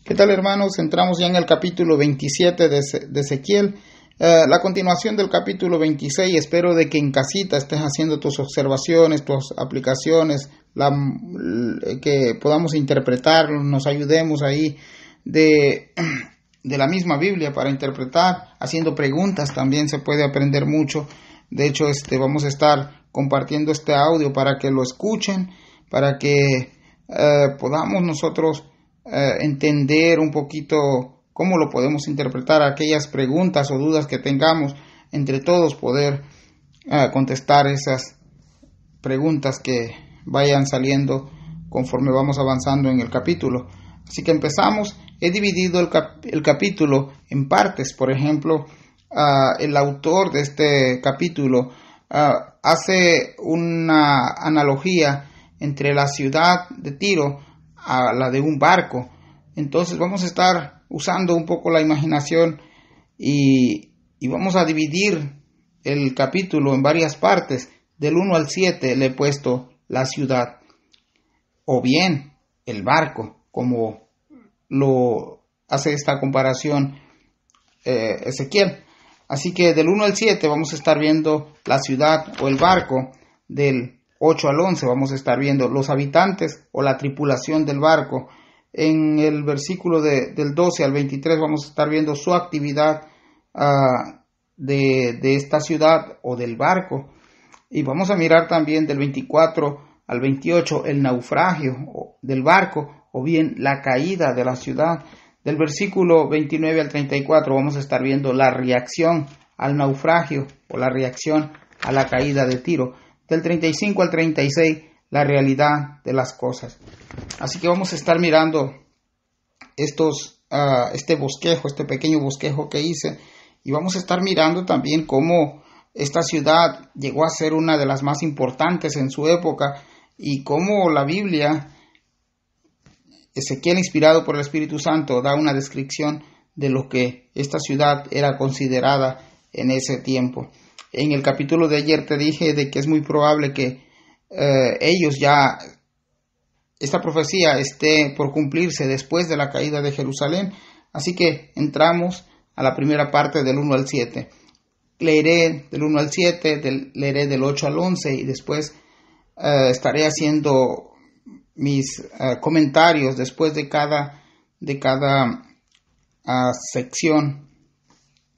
¿Qué tal, hermanos? Entramos ya en el capítulo 27 de Ezequiel, la continuación del capítulo 26. Espero de que en casita estés haciendo tus observaciones, tus aplicaciones, que podamos interpretarlo, nos ayudemos ahí de la misma Biblia para interpretar, haciendo preguntas también se puede aprender mucho. De hecho, vamos a estar compartiendo este audio para que lo escuchen, para que podamos nosotros entender un poquito cómo lo podemos interpretar, aquellas preguntas o dudas que tengamos, entre todos poder contestar esas preguntas que vayan saliendo conforme vamos avanzando en el capítulo. Así que empezamos. He dividido el capítulo en partes. Por ejemplo, el autor de este capítulo hace una analogía entre la ciudad de Tiro a la de un barco. Entonces vamos a estar usando un poco la imaginación y vamos a dividir el capítulo en varias partes. Del 1 al 7 le he puesto la ciudad o bien el barco, como lo hace esta comparación Ezequiel. Así que del 1 al 7 vamos a estar viendo la ciudad o el barco. Del 8 al 11 vamos a estar viendo los habitantes o la tripulación del barco. En el versículo del 12 al 23 vamos a estar viendo su actividad de esta ciudad o del barco. Y vamos a mirar también del 24 al 28 el naufragio del barco o bien la caída de la ciudad. Del versículo 29 al 34 vamos a estar viendo la reacción al naufragio o la reacción a la caída de Tiro. Del 35 al 36 la realidad de las cosas. Así que vamos a estar mirando este bosquejo, este pequeño bosquejo que hice, y vamos a estar mirando también cómo esta ciudad llegó a ser una de las más importantes en su época y cómo la Biblia, Ezequiel inspirado por el Espíritu Santo, da una descripción de lo que esta ciudad era considerada en ese tiempo. En el capítulo de ayer te dije de que es muy probable que esta profecía esté por cumplirse después de la caída de Jerusalén. Así que entramos a la primera parte del 1 al 7. Leeré del 1 al 7, leeré del 8 al 11 y después estaré haciendo mis comentarios después de cada sección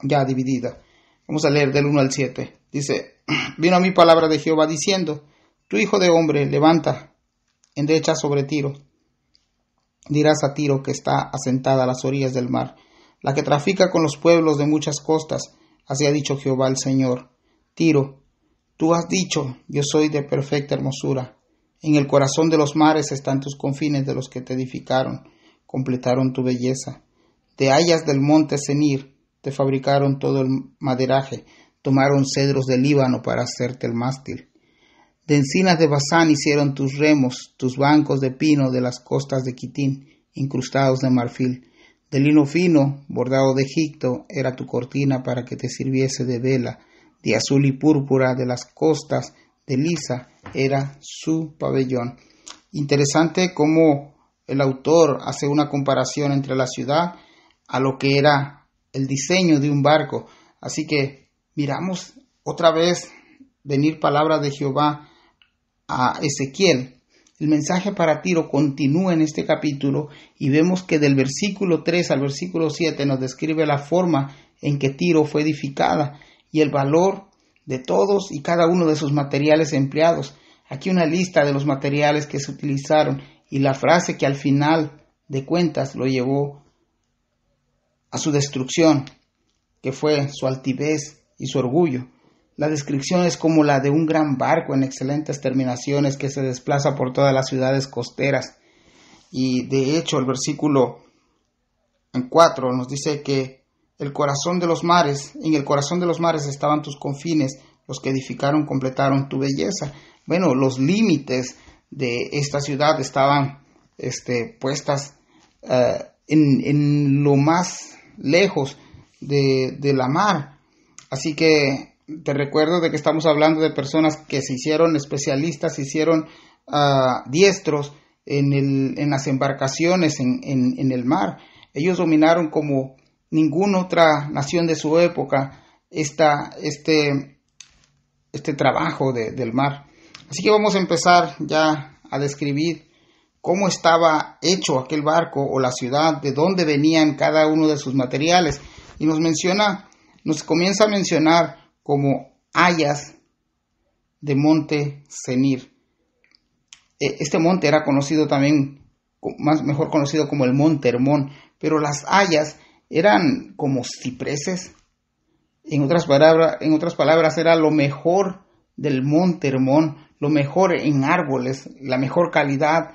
ya dividida. Vamos a leer del 1 al 7. Dice: vino a mí palabra de Jehová diciendo: tu hijo de hombre, levanta, enderecha sobre Tiro. Dirás a Tiro, que está asentada a las orillas del mar, la que trafica con los pueblos de muchas costas. Así ha dicho Jehová el Señor: Tiro, tú has dicho, yo soy de perfecta hermosura. En el corazón de los mares están tus confines, de los que te edificaron, completaron tu belleza. De hayas del monte Senir te fabricaron todo el maderaje, tomaron cedros del Líbano para hacerte el mástil. De encinas de Basán hicieron tus remos, tus bancos de pino de las costas de Quitín, incrustados de marfil. De lino fino, bordado de Egipto, era tu cortina para que te sirviese de vela. De azul y púrpura de las costas de Lisa era su pabellón. Interesante cómo el autor hace una comparación entre la ciudad a lo que era el diseño de un barco. Así que miramos otra vez venir palabra de Jehová a Ezequiel. El mensaje para Tiro continúa en este capítulo y vemos que del versículo 3 al versículo 7 nos describe la forma en que Tiro fue edificada y el valor de todos y cada uno de sus materiales empleados. Aquí una lista de los materiales que se utilizaron y la frase que al final de cuentas lo llevó a su destrucción, que fue su altivez y su orgullo. La descripción es como la de un gran barco en excelentes terminaciones que se desplaza por todas las ciudades costeras. Y de hecho el versículo 4 nos dice que en el corazón de los mares estaban tus confines, los que edificaron completaron tu belleza. Bueno, los límites de esta ciudad estaban puestas en lo más lejos de la mar. Así que te recuerdo de que estamos hablando de personas que se hicieron especialistas, se hicieron diestros en las embarcaciones en el mar. Ellos dominaron como ninguna otra nación de su época este trabajo del mar. Así que vamos a empezar ya a describir cómo estaba hecho aquel barco o la ciudad, de dónde venían cada uno de sus materiales. Y nos comienza a mencionar como hayas de monte Senir. Este monte era conocido también, mejor conocido como el monte Hermón, pero las hayas eran como cipreses. En otras palabras, era lo mejor del monte Hermón, lo mejor en árboles, la mejor calidad.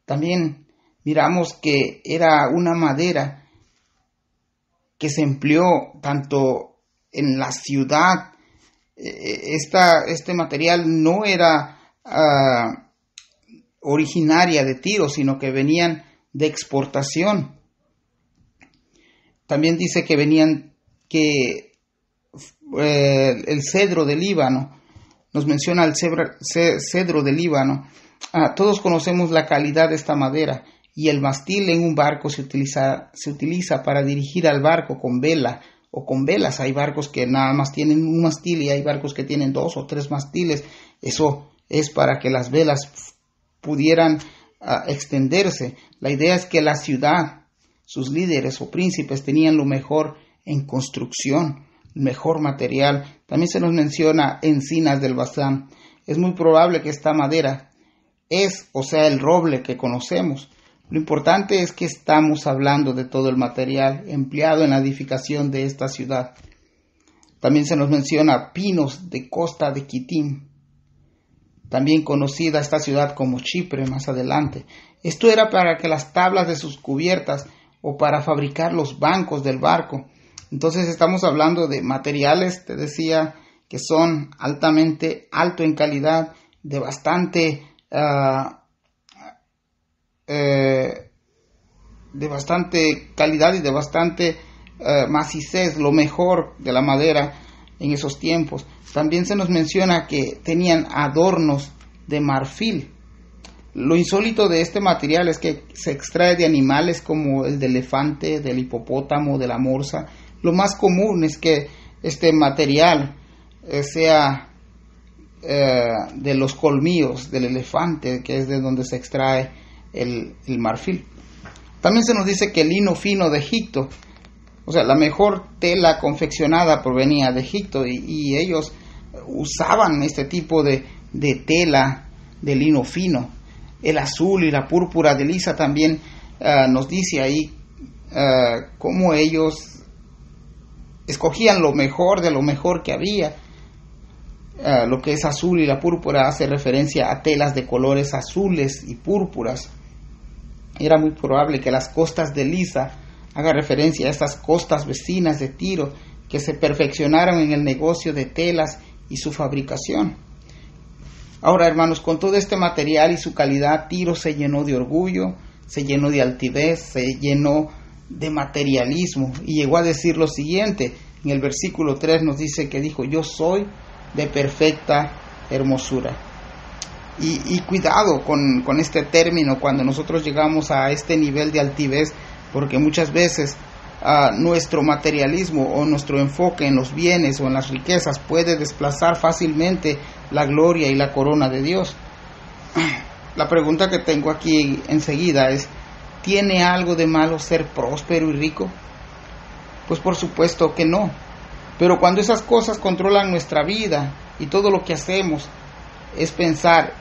También miramos que era una madera que se empleó tanto en la ciudad. Este material no era originaria de Tiro, sino que venían de exportación. También dice que venían el cedro del Líbano. Nos menciona el cedro del Líbano. Todos conocemos la calidad de esta madera, y el mástil en un barco se utiliza para dirigir al barco con vela o con velas. Hay barcos que nada más tienen un mástil y hay barcos que tienen 2 o 3 mástiles. Eso es para que las velas pudieran extenderse. La idea es que la ciudad, sus líderes o príncipes, tenían lo mejor en construcción, el mejor material. También se nos menciona encinas del Bazán. Es muy probable que esta madera sea el roble que conocemos. Lo importante es que estamos hablando de todo el material empleado en la edificación de esta ciudad. También se nos menciona pinos de costa de Quitim, también conocida esta ciudad como Chipre más adelante. Esto era para que las tablas de sus cubiertas o para fabricar los bancos del barco. Entonces estamos hablando de materiales, te decía, que son alto en calidad, de bastante calidad y de bastante macicez, lo mejor de la madera en esos tiempos. También se nos menciona que tenían adornos de marfil. Lo insólito de este material es que se extrae de animales como el del elefante, del hipopótamo, de la morsa. Lo más común es que este material sea de los colmillos del elefante, que es de donde se extrae el marfil. También se nos dice que el lino fino de Egipto, o sea, la mejor tela confeccionada provenía de Egipto, y ellos usaban este tipo de tela de lino fino. El azul y la púrpura de lisa también nos dice ahí cómo ellos escogían lo mejor de lo mejor que había. Lo que es azul y la púrpura hace referencia a telas de colores azules y púrpuras. Era muy probable que las costas de Lisa haga referencia a estas costas vecinas de Tiro, que se perfeccionaron en el negocio de telas y su fabricación. Ahora, hermanos, con todo este material y su calidad, Tiro se llenó de orgullo, se llenó de altivez, se llenó de materialismo, y llegó a decir lo siguiente. En el versículo 3 nos dice que dijo: yo soy de perfecta hermosura. Y cuidado con este término cuando nosotros llegamos a este nivel de altivez, porque muchas veces nuestro materialismo o nuestro enfoque en los bienes o en las riquezas puede desplazar fácilmente la gloria y la corona de Dios. La pregunta que tengo aquí enseguida es: ¿tiene algo de malo ser próspero y rico? Pues por supuesto que no. Pero cuando esas cosas controlan nuestra vida y todo lo que hacemos es pensar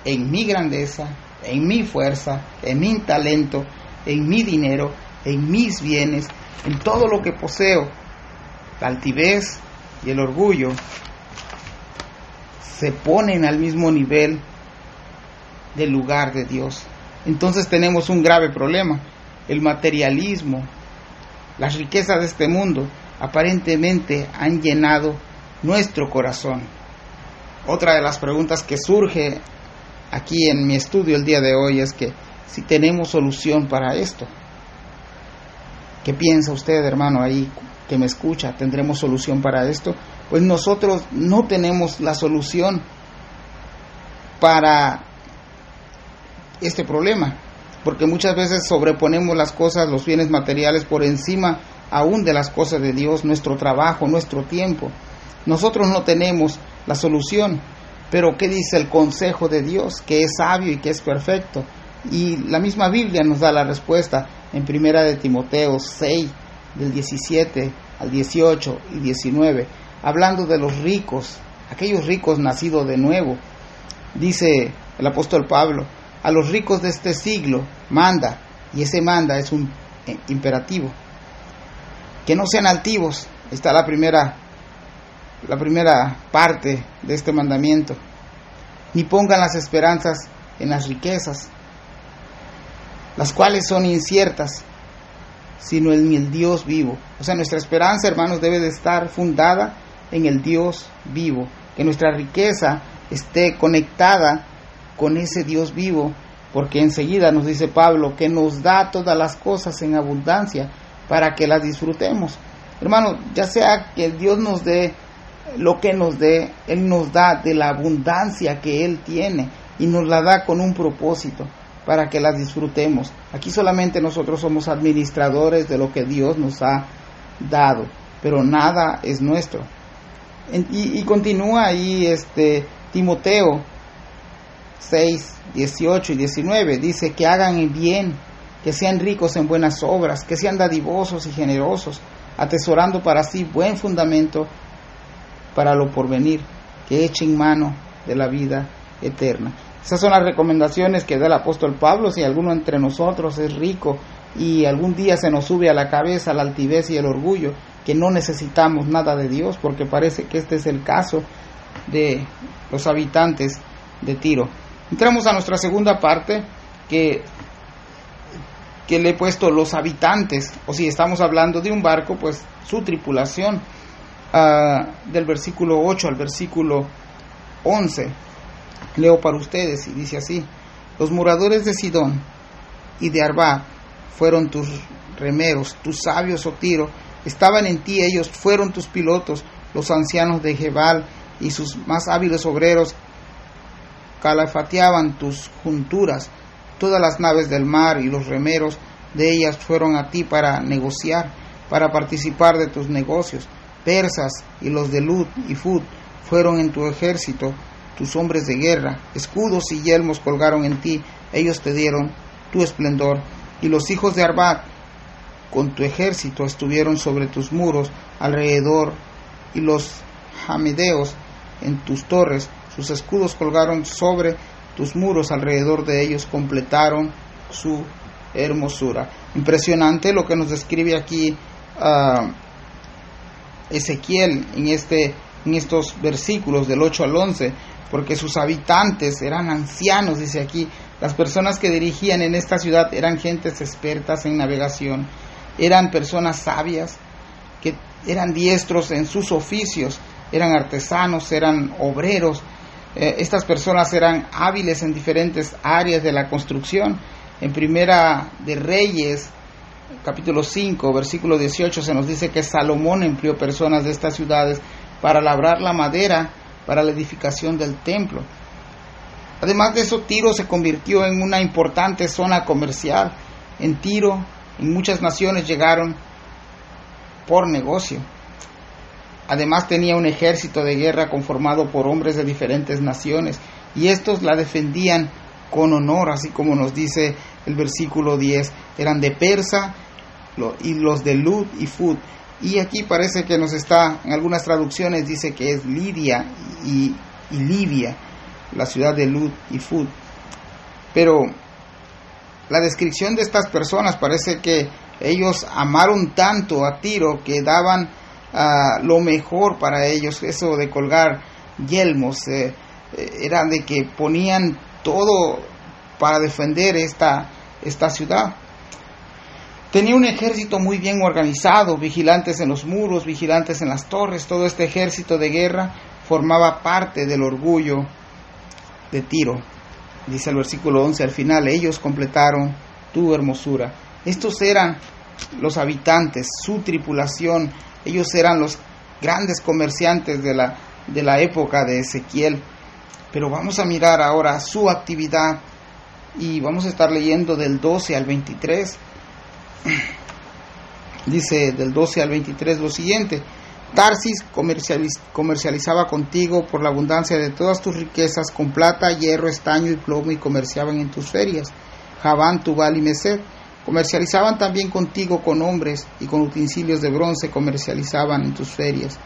en mi grandeza, en mi fuerza, en mi talento, en mi dinero, en mis bienes, en todo lo que poseo, la altivez y el orgullo se ponen al mismo nivel del lugar de Dios. Entonces tenemos un grave problema. El materialismo, las riquezas de este mundo aparentemente han llenado nuestro corazón. Otra de las preguntas que surge aquí en mi estudio el día de hoy es que si tenemos solución para esto. ¿Qué piensa usted, hermano, ahí que me escucha? ¿Tendremos solución para esto? Pues nosotros no tenemos la solución para este problema. porque muchas veces sobreponemos las cosas, los bienes materiales, por encima aún de las cosas de Dios, nuestro trabajo, nuestro tiempo. Nosotros no tenemos la solución, pero ¿qué dice el consejo de Dios? Que es sabio y que es perfecto. Y la misma Biblia nos da la respuesta en 1 Timoteo 6, del 17 al 18 y 19, hablando de los ricos, aquellos ricos nacidos de nuevo. Dice el apóstol Pablo: a los ricos de este siglo manda, y ese manda es un imperativo, que no sean altivos. Está la primera parte de este mandamiento. Ni pongan las esperanzas en las riquezas, las cuales son inciertas, sino en el Dios vivo. O sea, nuestra esperanza, hermanos, debe de estar fundada en el Dios vivo, que nuestra riqueza esté conectada con ese Dios vivo, porque enseguida nos dice Pablo que nos da todas las cosas en abundancia para que las disfrutemos. Hermanos, ya sea que Dios nos dé lo que nos dé, Él nos da de la abundancia que Él tiene y nos la da con un propósito, para que las disfrutemos. Aquí solamente nosotros somos administradores de lo que Dios nos ha dado, pero nada es nuestro. Y continúa ahí Timoteo 6, 18 y 19, dice que hagan el bien, que sean ricos en buenas obras, que sean dadivosos y generosos, atesorando para sí buen fundamento para lo porvenir, que echen mano de la vida eterna. Esas son las recomendaciones que da el apóstol Pablo. Si alguno entre nosotros es rico y algún día se nos sube a la cabeza la altivez y el orgullo, que no necesitamos nada de Dios, porque parece que este es el caso de los habitantes de Tiro. Entramos a nuestra segunda parte, que le he puesto los habitantes, o si estamos hablando de un barco, pues su tripulación, del versículo 8 al versículo 11. Leo para ustedes y dice así: los moradores de Sidón y de Arba fueron tus remeros, tus sabios, oh Tiro, estaban en ti, ellos fueron tus pilotos, los ancianos de Gebal y sus más hábiles obreros calafateaban tus junturas. Todas las naves del mar y los remeros de ellas fueron a ti para negociar, para participar de tus negocios. Persas y los de Lud y Fud fueron en tu ejército, tus hombres de guerra, escudos y yelmos colgaron en ti, ellos te dieron tu esplendor. Y los hijos de Arbat con tu ejército estuvieron sobre tus muros alrededor, y los jamedeos en tus torres, sus escudos colgaron sobre tus muros alrededor de ellos, completaron su hermosura. Impresionante lo que nos describe aquí Ezequiel en estos versículos del 8 al 11, porque sus habitantes eran ancianos, dice aquí. Las personas que dirigían en esta ciudad eran gentes expertas en navegación, eran personas sabias, que eran diestros en sus oficios, eran artesanos, eran obreros. Estas personas eran hábiles en diferentes áreas de la construcción. En Primera de Reyes, capítulo 5, versículo 18, se nos dice que Salomón empleó personas de estas ciudades para labrar la madera para la edificación del templo. Además de eso, Tiro se convirtió en una importante zona comercial. En Tiro, en muchas naciones llegaron por negocio. Además tenía un ejército de guerra conformado por hombres de diferentes naciones, y estos la defendían con honor, así como nos dice el versículo 10, eran de Persa y los de Lud y Fud. Y aquí parece que nos está, en algunas traducciones dice que es Lidia y Libia, la ciudad de Lud y Fud. Pero la descripción de estas personas parece que ellos amaron tanto a Tiro que daban lo mejor para ellos. Eso de colgar yelmos, era de que ponían todo para defender esta ciudad. Tenía un ejército muy bien organizado, vigilantes en los muros, vigilantes en las torres. Todo este ejército de guerra formaba parte del orgullo de Tiro. Dice el versículo 11 al final: ellos completaron tu hermosura. Estos eran los habitantes, su tripulación. Ellos eran los grandes comerciantes de la época de Ezequiel. Pero vamos a mirar ahora su actividad y vamos a estar leyendo del 12 al 23. Dice del 12 al 23 lo siguiente: Tarsis comercializaba contigo por la abundancia de todas tus riquezas con plata, hierro, estaño y plomo, y comerciaban en tus ferias. Javán, Tubal y Mesed comercializaban también contigo con hombres, y con utensilios de bronce comercializaban en tus ferias.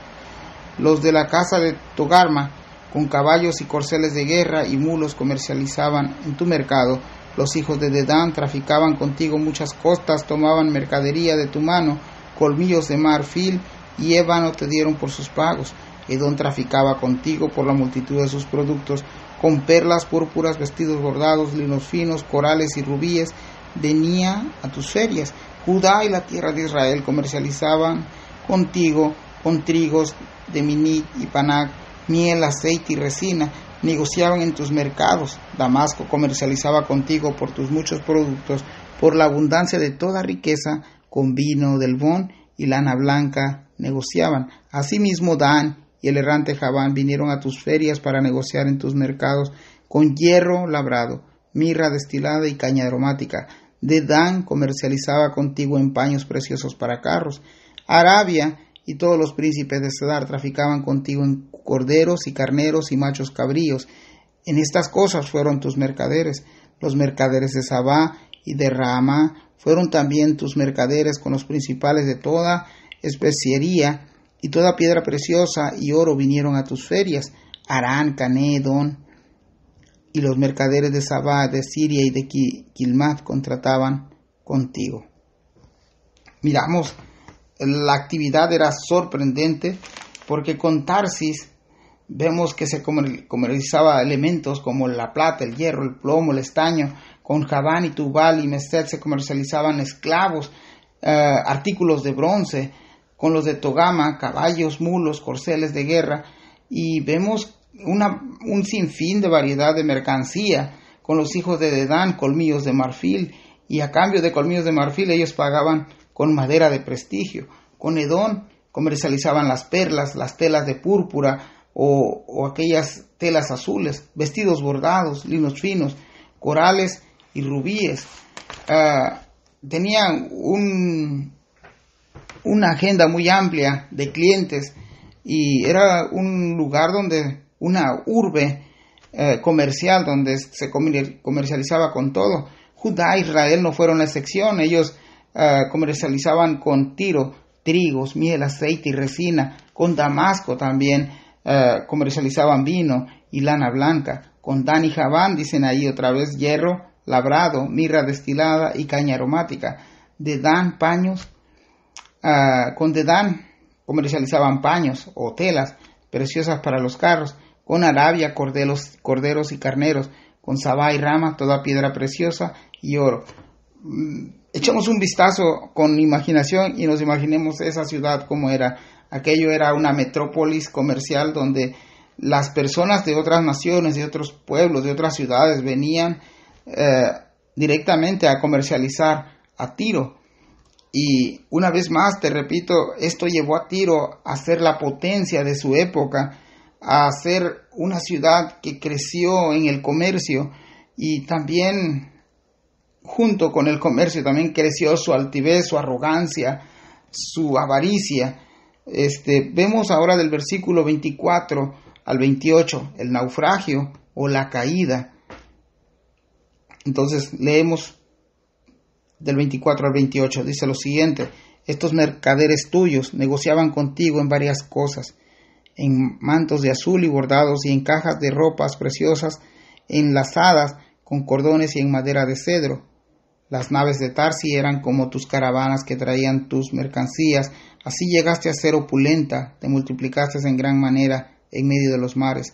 Los de la casa de Togarma con caballos y corceles de guerra y mulos comercializaban en tu mercado. Los hijos de Dedán traficaban contigo muchas costas, tomaban mercadería de tu mano, colmillos de marfil y ébano te dieron por sus pagos. Edom traficaba contigo por la multitud de sus productos, con perlas, púrpuras, vestidos bordados, linos finos, corales y rubíes, venía a tus ferias. Judá y la tierra de Israel comercializaban contigo con trigos de Minit y Panac, miel, aceite y resina, negociaban en tus mercados. Damasco comercializaba contigo por tus muchos productos, por la abundancia de toda riqueza, con vino del Bon y lana blanca negociaban. Asimismo Dan y el errante Javán vinieron a tus ferias para negociar en tus mercados con hierro labrado, mirra destilada y caña aromática. Dedán comercializaba contigo en paños preciosos para carros. Arabia y todos los príncipes de Cedar traficaban contigo en corderos y carneros y machos cabríos. En estas cosas fueron tus mercaderes. Los mercaderes de Sabá y de Raamá fueron también tus mercaderes, con los principales de toda especiería y toda piedra preciosa y oro vinieron a tus ferias. Arán, Cané, Edón y los mercaderes de Sabá, de Siria y de Quilmat contrataban contigo. Miramos, la actividad era sorprendente, porque con Tarsis vemos que se comercializaba elementos como la plata, el hierro, el plomo, el estaño. Con Javán y Tubal y Mesed se comercializaban esclavos, artículos de bronce. Con los de Togama, caballos, mulos, corceles de guerra. Y vemos un sinfín de variedad de mercancía. Con los hijos de Dedán, colmillos de marfil, y a cambio de colmillos de marfil ellos pagaban con madera de prestigio. Con Edom comercializaban las perlas, las telas de púrpura o aquellas telas azules, vestidos bordados, linos finos, corales y rubíes. Tenían una agenda muy amplia de clientes, y era un lugar donde, una urbe comercial donde se comercializaba con todo. Judá e Israel no fueron la excepción. Ellos comercializaban con Tiro trigos, miel, aceite y resina. Con Damasco también comercializaban vino y lana blanca. Con Dan y Javán, dicen ahí otra vez, hierro labrado, mirra destilada y caña aromática. Dedán, paños. Con Dedán comercializaban paños o telas preciosas para los carros. Con Arabia, corderos y carneros. Con Sabá y Rama, toda piedra preciosa y oro. Echamos un vistazo con imaginación y nos imaginemos esa ciudad como era. Aquello era una metrópolis comercial donde las personas de otras naciones, de otros pueblos, de otras ciudades venían directamente a comercializar a Tiro. Y una vez más, te repito, esto llevó a Tiro a ser la potencia de su época, a ser una ciudad que creció en el comercio, y también junto con el comercio también creció su altivez, su arrogancia, su avaricia. Vemos ahora del versículo 24 al 28 el naufragio o la caída. Entonces leemos del 24 al 28, dice lo siguiente: estos mercaderes tuyos negociaban contigo en varias cosas, en mantos de azul y bordados, y en cajas de ropas preciosas enlazadas con cordones, y en madera de cedro. Las naves de Tarsi eran como tus caravanas que traían tus mercancías. Así llegaste a ser opulenta, te multiplicaste en gran manera en medio de los mares.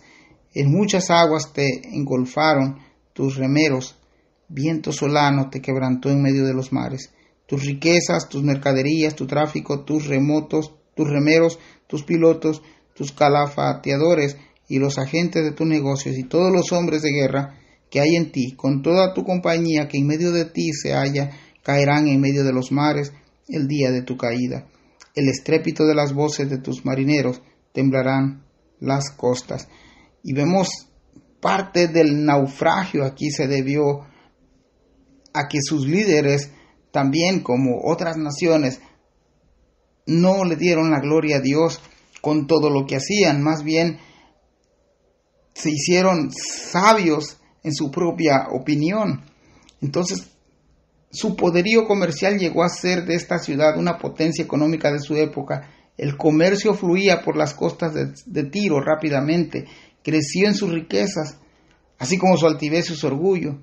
En muchas aguas te engolfaron tus remeros, viento solano te quebrantó en medio de los mares. Tus riquezas, tus mercaderías, tu tráfico, tus remeros, tus pilotos, tus calafateadores y los agentes de tus negocios, y todos los hombres de guerra que hay en ti, con toda tu compañía que en medio de ti se halla, caerán en medio de los mares el día de tu caída. El estrépito de las voces de tus marineros temblarán las costas. Y vemos parte del naufragio aquí se debió a que sus líderes, también como otras naciones, no le dieron la gloria a Dios con todo lo que hacían, más bien se hicieron sabios en su propia opinión. Entonces, su poderío comercial llegó a ser de esta ciudad una potencia económica de su época. El comercio fluía por las costas de Tiro rápidamente, creció en sus riquezas, así como su altivez y su orgullo.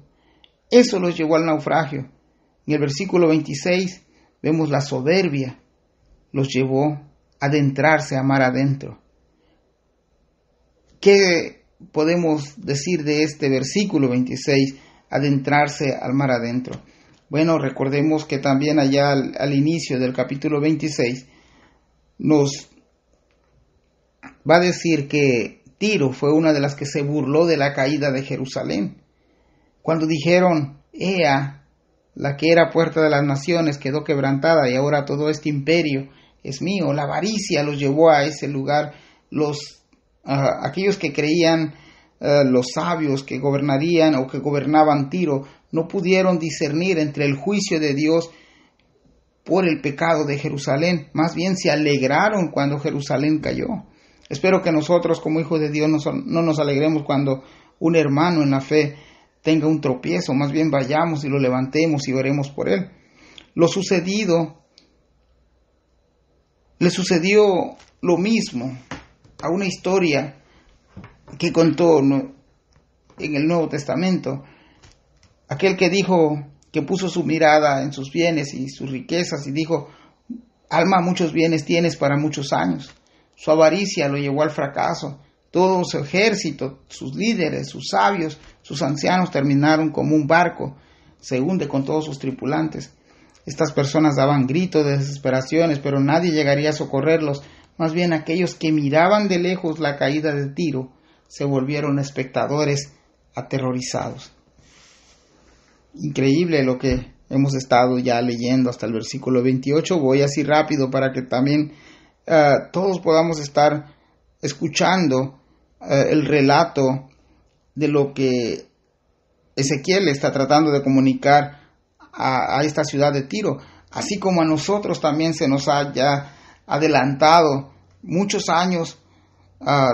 Eso los llevó al naufragio. En el versículo 26 vemos la soberbia los llevó a adentrarse a mar adentro. ¿Qué podemos decir de este versículo 26? Adentrarse al mar adentro. Bueno, recordemos que también allá al inicio del capítulo 26 nos va a decir que Tiro fue una de las que se burló de la caída de Jerusalén. Cuando dijeron, Ea, la que era puerta de las naciones, quedó quebrantada y ahora todo este imperio es mío. La avaricia los llevó a ese lugar. Aquellos que creían, los sabios que gobernarían o que gobernaban Tiro, no pudieron discernir entre el juicio de Dios por el pecado de Jerusalén. Más bien se alegraron cuando Jerusalén cayó. Espero que nosotros como hijos de Dios no nos alegremos cuando un hermano en la fe tenga un tropiezo. Más bien vayamos y lo levantemos y oremos por él. Le sucedió lo mismo a una historia que contó en el Nuevo Testamento. Aquel que dijo, que puso su mirada en sus bienes y sus riquezas y dijo, alma, muchos bienes tienes para muchos años. Su avaricia lo llevó al fracaso. Todo su ejército, sus líderes, sus sabios, sus ancianos terminaron como un barco. Se hunde con todos sus tripulantes. Estas personas daban gritos de desesperaciones, pero nadie llegaría a socorrerlos. Más bien aquellos que miraban de lejos la caída de Tiro se volvieron espectadores aterrorizados. Increíble lo que hemos estado ya leyendo hasta el versículo 28. Voy así rápido para que también todos podamos estar escuchando el relato de lo que Ezequiel está tratando de comunicar a esta ciudad de Tiro, así como a nosotros también se nos ha ya adelantado muchos años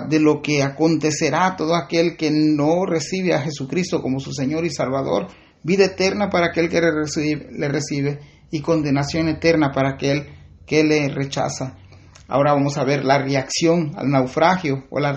de lo que acontecerá a todo aquel que no recibe a Jesucristo como su Señor y Salvador. Vida eterna para aquel que le recibe y condenación eterna para aquel que le rechaza. Ahora vamos a ver la reacción al naufragio o la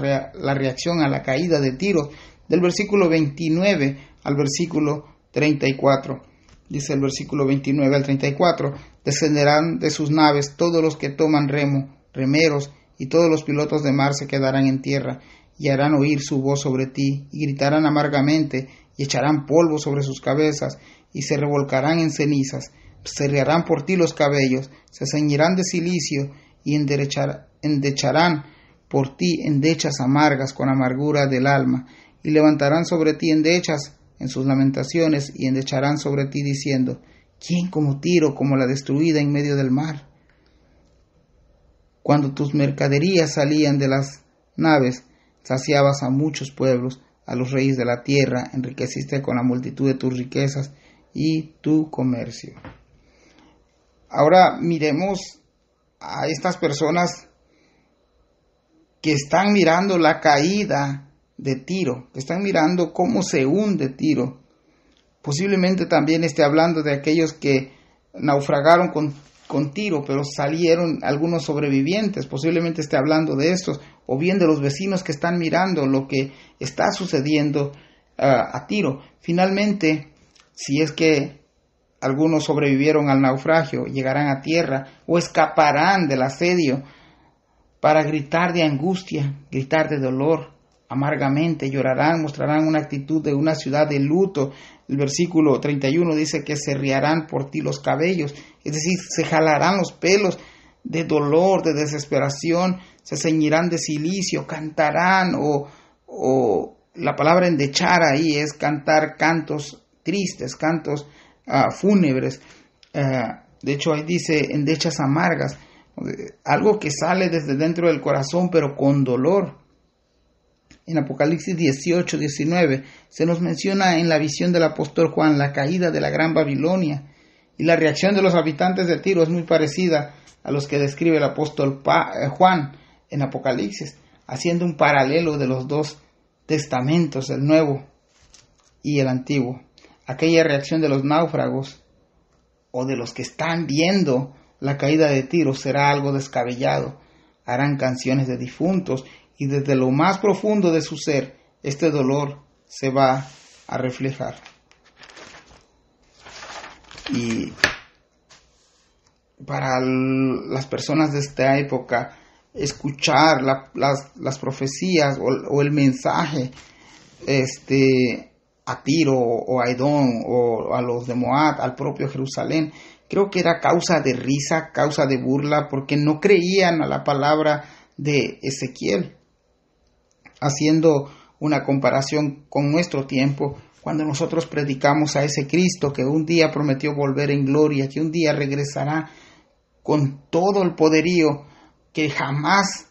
reacción a la caída de Tiro, del versículo 29 al versículo 34. Dice el versículo 29 al 34, descenderán de sus naves todos los que toman remeros, y todos los pilotos de mar se quedarán en tierra, y harán oír su voz sobre ti, y gritarán amargamente, y echarán polvo sobre sus cabezas, y se revolcarán en cenizas, se riarán por ti los cabellos, se ceñirán de cilicio, y endecharán por ti endechas amargas con amargura del alma, y levantarán sobre ti endechas en sus lamentaciones, y endecharán sobre ti diciendo, ¿quién como Tiro, como la destruida en medio del mar? Cuando tus mercaderías salían de las naves, saciabas a muchos pueblos, a los reyes de la tierra, enriqueciste con la multitud de tus riquezas y tu comercio. Ahora miremos a estas personas que están mirando la caída de Tiro, que están mirando cómo se hunde Tiro. Posiblemente también esté hablando de aquellos que naufragaron con Tiro, pero salieron algunos sobrevivientes. Posiblemente esté hablando de estos, o bien de los vecinos que están mirando lo que está sucediendo a Tiro. Finalmente, si es que algunos sobrevivieron al naufragio, llegarán a tierra o escaparán del asedio para gritar de angustia, gritar de dolor, amargamente, llorarán, mostrarán una actitud de una ciudad de luto. El versículo 31 dice que se riarán por ti los cabellos, es decir, se jalarán los pelos de dolor, de desesperación, se ceñirán de cilicio, cantarán, o la palabra endechar ahí es cantar cantos tristes, cantos fúnebres. De hecho ahí dice endechas amargas, algo que sale desde dentro del corazón pero con dolor. en Apocalipsis 18, 19, se nos menciona en la visión del apóstol Juan la caída de la gran Babilonia, y la reacción de los habitantes de Tiro es muy parecida a los que describe el apóstol Juan en Apocalipsis, haciendo un paralelo de los dos testamentos, el Nuevo y el Antiguo. Aquella reacción de los náufragos o de los que están viendo la caída de Tiro será algo descabellado. Harán canciones de difuntos y desde lo más profundo de su ser este dolor se va a reflejar. Y para las personas de esta época, escuchar las profecías o el mensaje a Tiro o a Edom o a los de Moab, al propio Jerusalén, creo que era causa de risa, causa de burla, porque no creían a la palabra de Ezequiel. Haciendo una comparación con nuestro tiempo, cuando nosotros predicamos a ese Cristo que un día prometió volver en gloria, que un día regresará con todo el poderío que jamás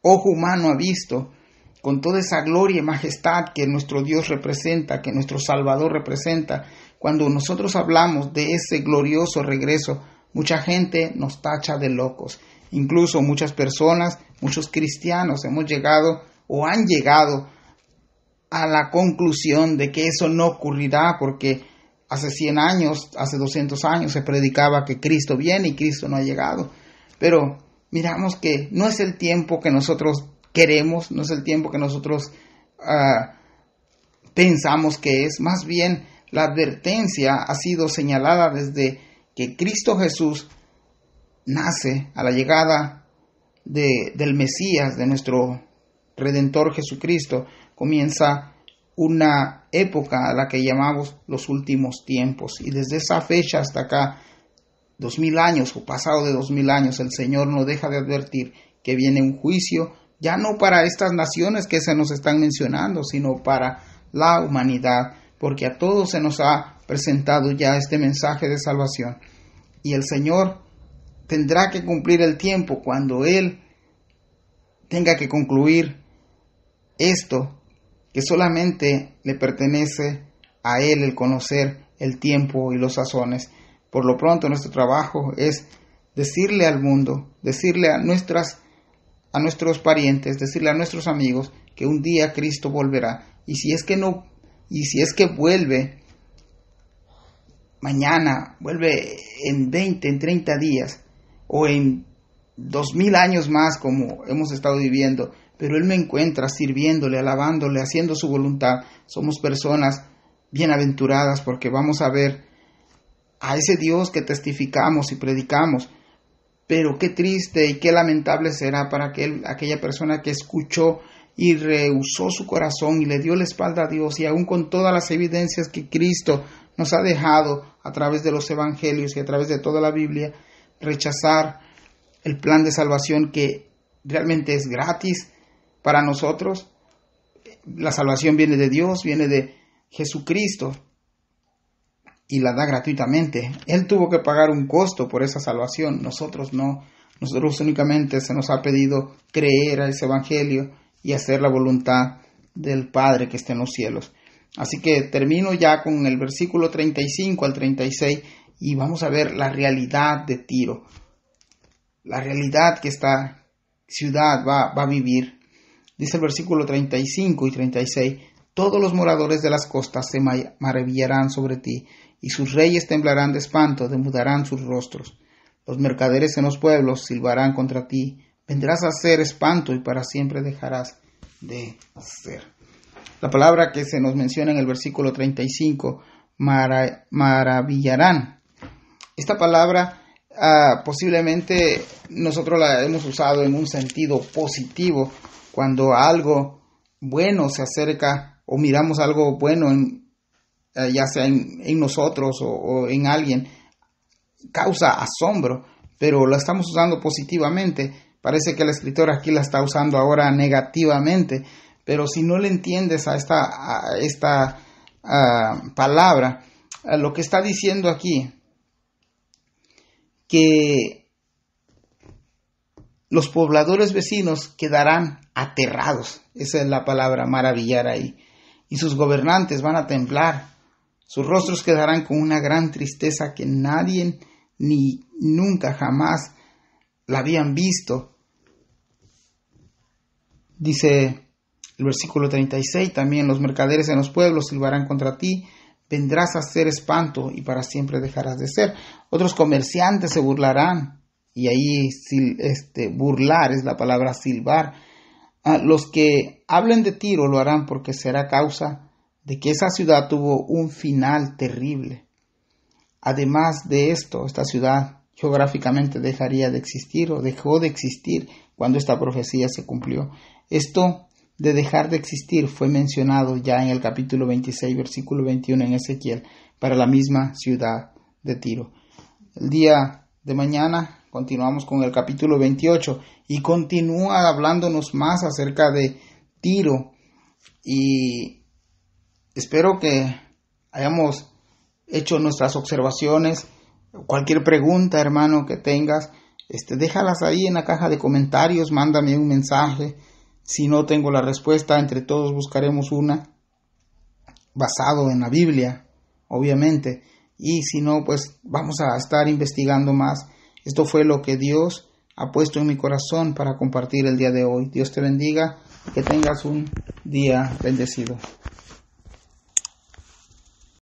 ojo humano ha visto, con toda esa gloria y majestad que nuestro Dios representa, que nuestro Salvador representa. Cuando nosotros hablamos de ese glorioso regreso, mucha gente nos tacha de locos. Incluso muchas personas, muchos cristianos hemos llegado o han llegado a la conclusión de que eso no ocurrirá porque hace 100 años, hace 200 años se predicaba que Cristo viene y Cristo no ha llegado. Pero miramos que no es el tiempo que nosotros queremos, no es el tiempo que nosotros pensamos que es. Más bien, la advertencia ha sido señalada desde que Cristo Jesús nace a la llegada del Mesías, de nuestro Redentor Jesucristo. Comienza una época a la que llamamos los últimos tiempos. Y desde esa fecha hasta acá, 2000 años o pasado de 2000 años, el Señor no deja de advertir que viene un juicio, ya no para estas naciones que se nos están mencionando, sino para la humanidad, porque a todos se nos ha presentado ya este mensaje de salvación. Y el Señor tendrá que cumplir el tiempo cuando Él tenga que concluir esto, que solamente le pertenece a Él el conocer el tiempo y los sazones. Por lo pronto nuestro trabajo es decirle al mundo, decirle a nuestros parientes, decirle a nuestros amigos que un día Cristo volverá. Y si es que vuelve mañana, vuelve en 20, en 30 días o en 2000 años más como hemos estado viviendo, pero Él me encuentra sirviéndole, alabándole, haciendo su voluntad, somos personas bienaventuradas porque vamos a ver a ese Dios que testificamos y predicamos. Pero qué triste y qué lamentable será para aquella persona que escuchó y rehusó su corazón y le dio la espalda a Dios, y aún con todas las evidencias que Cristo nos ha dejado a través de los evangelios y a través de toda la Biblia, rechazar el plan de salvación que realmente es gratis para nosotros. La salvación viene de Dios, viene de Jesucristo y la da gratuitamente. Él tuvo que pagar un costo por esa salvación, nosotros no. Nosotros únicamente se nos ha pedido creer a ese evangelio y hacer la voluntad del Padre que está en los cielos. Así que termino ya con el versículo 35 al 36 y vamos a ver la realidad de Tiro, la realidad que esta ciudad va a vivir. Dice el versículo 35 y 36: todos los moradores de las costas se maravillarán sobre ti, y sus reyes temblarán de espanto, demudarán sus rostros. Los mercaderes en los pueblos silbarán contra ti, vendrás a ser espanto y para siempre dejarás de ser. La palabra que se nos menciona en el versículo 35, maravillarán. Esta palabra posiblemente nosotros la hemos usado en un sentido positivo, cuando algo bueno se acerca o miramos algo bueno ya sea en nosotros o en alguien, causa asombro, pero la estamos usando positivamente. Parece que el escritor aquí la está usando ahora negativamente, pero si no le entiendes a esta palabra, lo que está diciendo aquí, que los pobladores vecinos quedarán aterrados. Esa es la palabra, maravillar ahí. Y sus gobernantes van a temblar. Sus rostros quedarán con una gran tristeza que nadie ni nunca jamás la habían visto. Dice el versículo 36, también los mercaderes en los pueblos silbarán contra ti, vendrás a ser espanto y para siempre dejarás de ser. Otros comerciantes se burlarán, y ahí burlar es la palabra silbar. Los que hablen de Tiro lo harán porque será causa de que esa ciudad tuvo un final terrible. Además de esto, esta ciudad geográficamente dejaría de existir o dejó de existir cuando esta profecía se cumplió. Esto de dejar de existir fue mencionado ya en el capítulo 26, versículo 21 en Ezequiel, para la misma ciudad de Tiro. El día de mañana continuamos con el capítulo 28 y continúa hablándonos más acerca de Tiro, y espero que hayamos hecho nuestras observaciones. Cualquier pregunta, hermano, que tengas, déjalas ahí en la caja de comentarios, mándame un mensaje. Si no tengo la respuesta, entre todos buscaremos una basado en la Biblia, obviamente. Y si no, pues vamos a estar investigando más. Esto fue lo que Dios ha puesto en mi corazón para compartir el día de hoy. Dios te bendiga y que tengas un día bendecido.